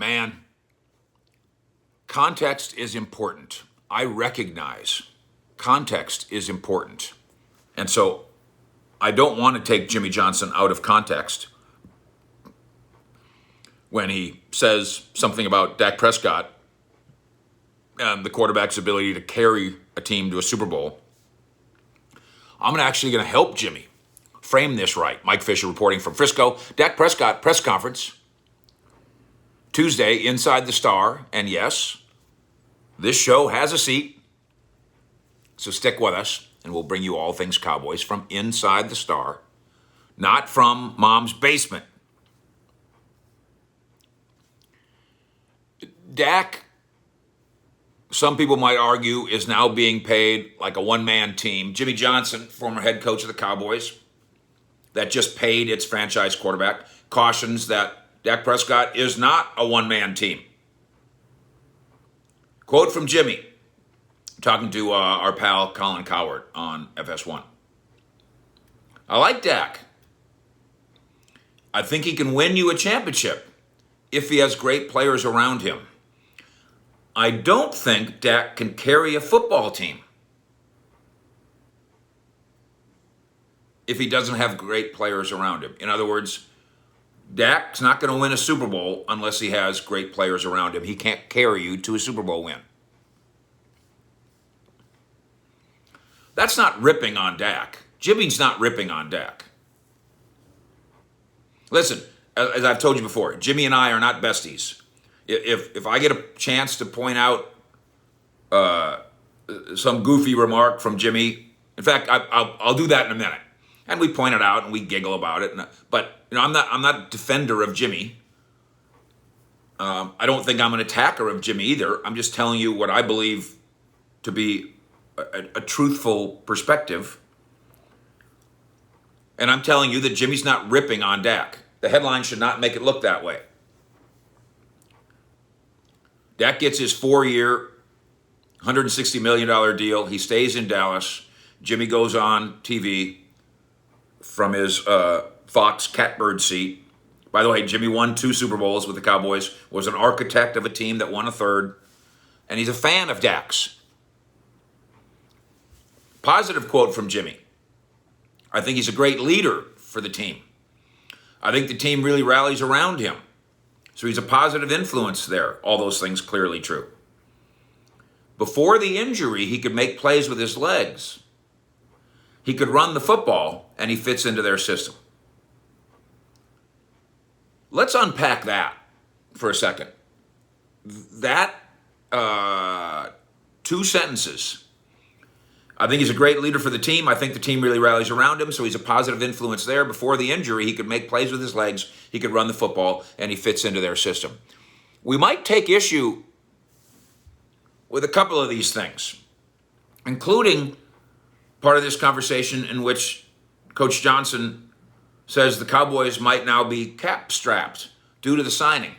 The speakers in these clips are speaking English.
Man, context is important. I recognize context is important. And so I don't want to take Jimmy Johnson out of context when he says something about Dak Prescott and the quarterback's ability to carry a team to a Super Bowl. I'm actually going to help Jimmy frame this right. Mike Fisher reporting from Frisco. Dak Prescott press conference Tuesday inside the Star. And yes, this show has a seat. So stick with us and we'll bring you all things Cowboys from inside the Star, not from Mom's basement. Dak, some people might argue, is now being paid like a one-man team. Jimmy Johnson, former head coach of the Cowboys, that just paid its franchise quarterback, cautions that Dak Prescott is not a one-man team. Quote from Jimmy, talking to our pal Colin Cowherd on FS1. I like Dak. I think he can win you a championship if he has great players around him. I don't think Dak can carry a football team if he doesn't have great players around him. In other words, Dak's not going to win a Super Bowl unless he has great players around him. He can't carry you to a Super Bowl win. That's not ripping on Dak. Jimmy's not ripping on Dak. Listen, as I've told you before, Jimmy and I are not besties. If I get a chance to point out some goofy remark from Jimmy, in fact, I'll do that in a minute. And we point it out and we giggle about it. But I'm not a defender of Jimmy. I don't think I'm an attacker of Jimmy either. I'm just telling you what I believe to be a truthful perspective. And I'm telling you that Jimmy's not ripping on Dak. The headline should not make it look that way. Dak gets his 4-year, $160 million deal. He stays in Dallas. Jimmy goes on TV from his Fox catbird seat. By the way, Jimmy won 2 Super Bowls with the Cowboys, was an architect of a team that won a 3rd, and he's a fan of Dak's. Positive quote from Jimmy. I think he's a great leader for the team. I think the team really rallies around him. So he's a positive influence there. All those things clearly true. Before the injury, he could make plays with his legs. He could run the football, and he fits into their system. Let's unpack that for a second. That 2 sentences. I think he's a great leader for the team. I think the team really rallies around him, so he's a positive influence there. Before the injury, he could make plays with his legs, he could run the football, and he fits into their system. We might take issue with a couple of these things, including part of this conversation in which Coach Johnson says the Cowboys might now be cap-strapped due to the signing.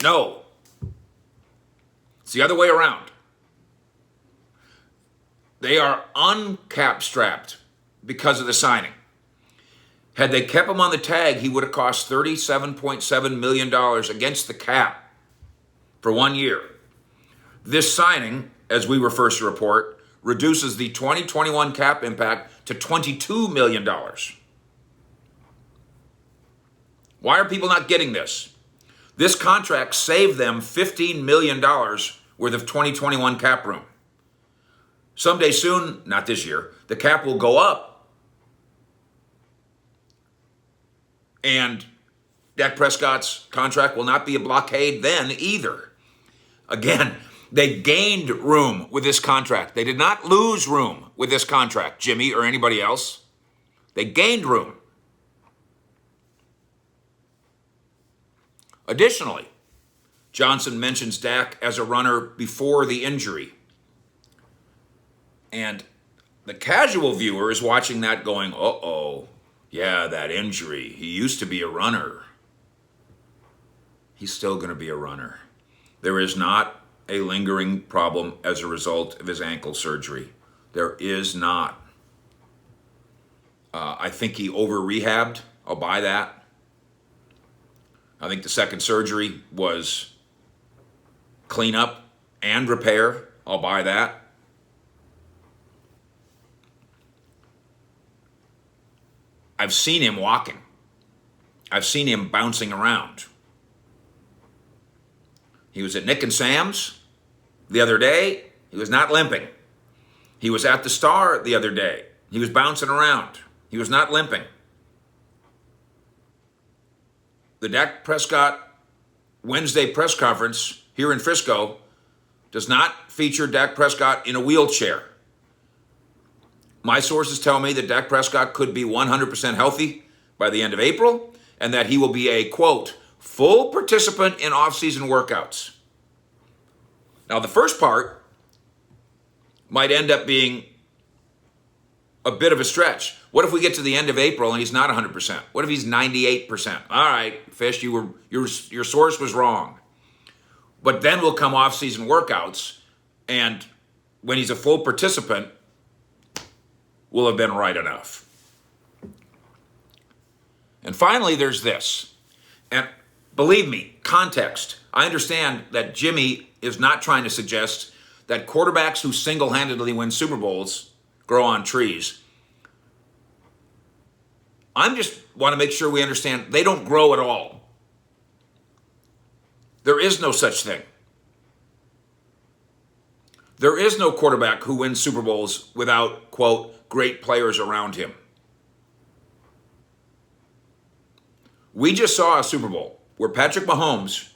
No. It's the other way around. They are uncap-strapped because of the signing. Had they kept him on the tag, he would have cost $37.7 million against the cap for 1 year. This signing, as we were first to report, reduces the 2021 cap impact to $22 million. Why are people not getting this? This contract saved them $15 million worth of 2021 cap room. Someday soon, not this year, the cap will go up. And Dak Prescott's contract will not be a blockade then either. Again, they gained room with this contract. They did not lose room with this contract, Jimmy or anybody else. They gained room. Additionally, Johnson mentions Dak as a runner before the injury. And the casual viewer is watching that going, uh-oh, yeah, that injury. He used to be a runner. He's still going to be a runner. There is not a lingering problem as a result of his ankle surgery. There is not. I think he over-rehabbed. I'll buy that. I think the second surgery was clean up and repair. I'll buy that. I've seen him walking. I've seen him bouncing around. He was at Nick and Sam's the other day. He was not limping. He was at the Star the other day. He was bouncing around. He was not limping. The Dak Prescott Wednesday press conference here in Frisco does not feature Dak Prescott in a wheelchair. My sources tell me that Dak Prescott could be 100% healthy by the end of April, and that he will be a, quote, full participant in off-season workouts. Now, the first part might end up being a bit of a stretch. What if we get to the end of April and he's not 100%? What if he's 98%? All right, Fish, your source was wrong. But then will come off-season workouts, and when he's a full participant, will have been right enough. And finally, there's this. And believe me, context. I understand that Jimmy is not trying to suggest that quarterbacks who single-handedly win Super Bowls grow on trees. I just want to make sure we understand they don't grow at all. There is no such thing. There is no quarterback who wins Super Bowls without, quote, great players around him. We just saw a Super Bowl where Patrick Mahomes,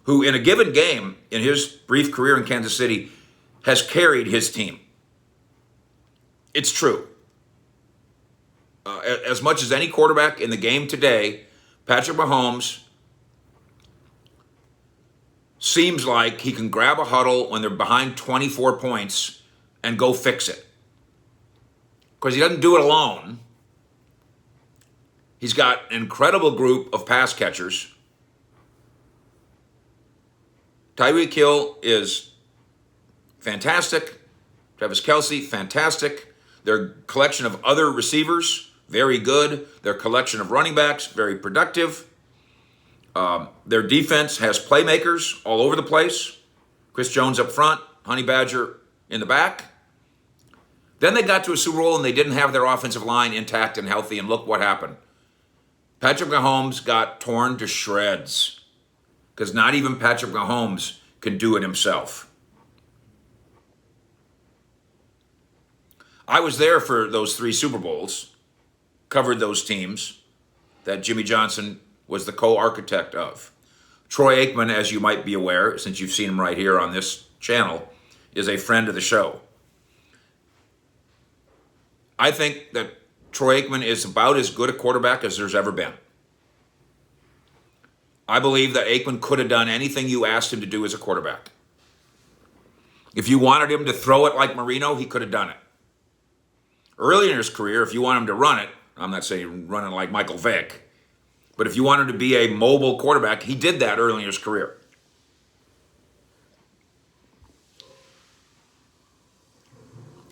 who in a given game in his brief career in Kansas City, has carried his team. It's true. As much as any quarterback in the game today, Patrick Mahomes seems like he can grab a huddle when they're behind 24 points and go fix it. Because he doesn't do it alone. He's got an incredible group of pass catchers. Tyreek Hill is fantastic. Travis Kelce, fantastic. Their collection of other receivers, very good. Their collection of running backs, very productive. Their defense has playmakers all over the place. Chris Jones up front, Honey Badger in the back. Then they got to a Super Bowl and they didn't have their offensive line intact and healthy, and look what happened. Patrick Mahomes got torn to shreds because not even Patrick Mahomes can do it himself. I was there for those 3 Super Bowls, covered those teams that Jimmy Johnson was the co-architect of. Troy Aikman, as you might be aware, since you've seen him right here on this channel, is a friend of the show. I think that Troy Aikman is about as good a quarterback as there's ever been. I believe that Aikman could have done anything you asked him to do as a quarterback. If you wanted him to throw it like Marino, he could have done it. Early in his career, if you want him to run it, I'm not saying running like Michael Vick, but if you want him to be a mobile quarterback, he did that early in his career.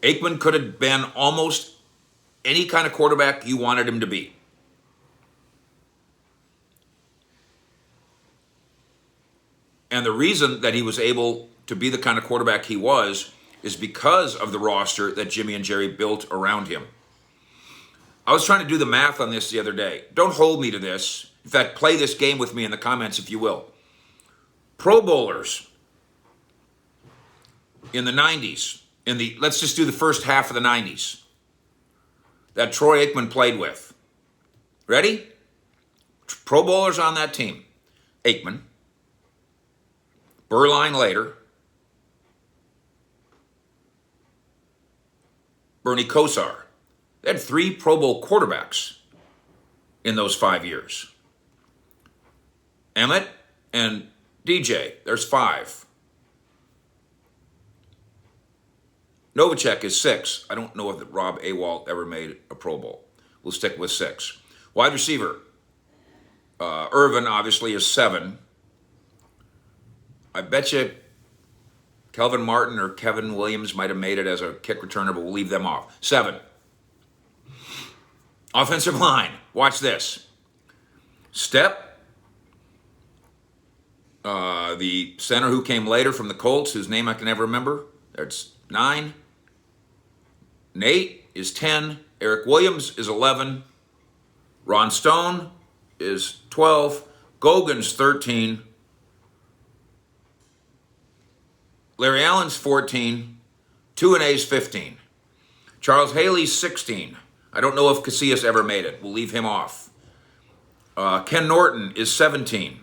Aikman could have been almost any kind of quarterback you wanted him to be. And the reason that he was able to be the kind of quarterback he was is because of the roster that Jimmy and Jerry built around him. I was trying to do the math on this the other day. Don't hold me to this. In fact, play this game with me in the comments if you will. Pro Bowlers in the 90s, let's just do the first half of the 90s, that Troy Aikman played with. Ready? Pro Bowlers on that team. Aikman, Berline later, Bernie Kosar. They had 3 Pro Bowl quarterbacks in those 5 years. Emmett and DJ, there's 5. Novacek is 6. I don't know if Rob Awalt ever made a Pro Bowl. We'll stick with 6. Wide receiver, Irvin obviously is 7. I bet you Kelvin Martin or Kevin Williams might have made it as a kick returner, but we'll leave them off. 7. Offensive line, watch this. Step, The center who came later from the Colts, whose name I can never remember, that's 9. Nate is 10. Eric Williams is 11. Ron Stone is 12. Gogan's 13. Larry Allen's 14. Tuane's 15. Charles Haley's 16. I don't know if Casillas ever made it. We'll leave him off. Ken Norton is 17.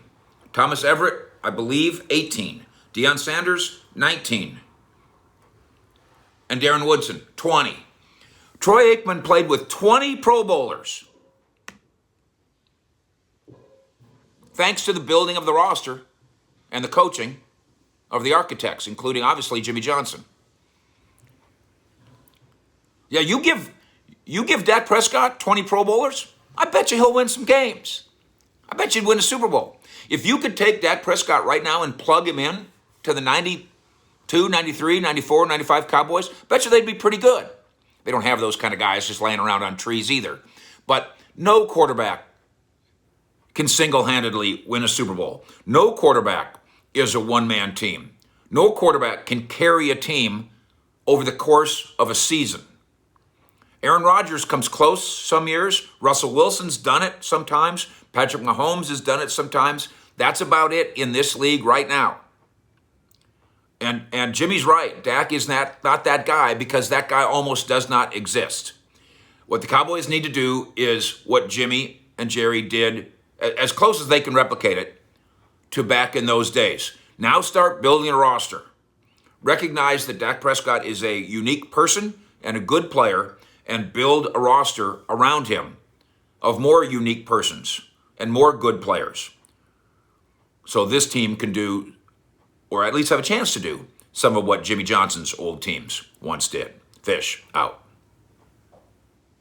Thomas Everett, I believe, 18. Deion Sanders, 19. And Darren Woodson, 20. Troy Aikman played with 20 Pro Bowlers. Thanks to the building of the roster and the coaching of the architects, including, obviously, Jimmy Johnson. Yeah, you give Dak Prescott 20 Pro Bowlers, I bet you he'll win some games. I bet you'd win a Super Bowl. If you could take Dak Prescott right now and plug him in to the 92, 93, 94, 95 Cowboys, bet you they'd be pretty good. They don't have those kind of guys just laying around on trees either. But no quarterback can single-handedly win a Super Bowl. No quarterback is a one-man team. No quarterback can carry a team over the course of a season. Aaron Rodgers comes close some years. Russell Wilson's done it sometimes. Patrick Mahomes has done it sometimes. That's about it in this league right now. And Jimmy's right. Dak is not that guy because that guy almost does not exist. What the Cowboys need to do is what Jimmy and Jerry did, as close as they can replicate it, to back in those days. Now start building a roster. Recognize that Dak Prescott is a unique person and a good player, and build a roster around him of more unique persons and more good players. So this team can do, or at least have a chance to do, some of what Jimmy Johnson's old teams once did. Fish out.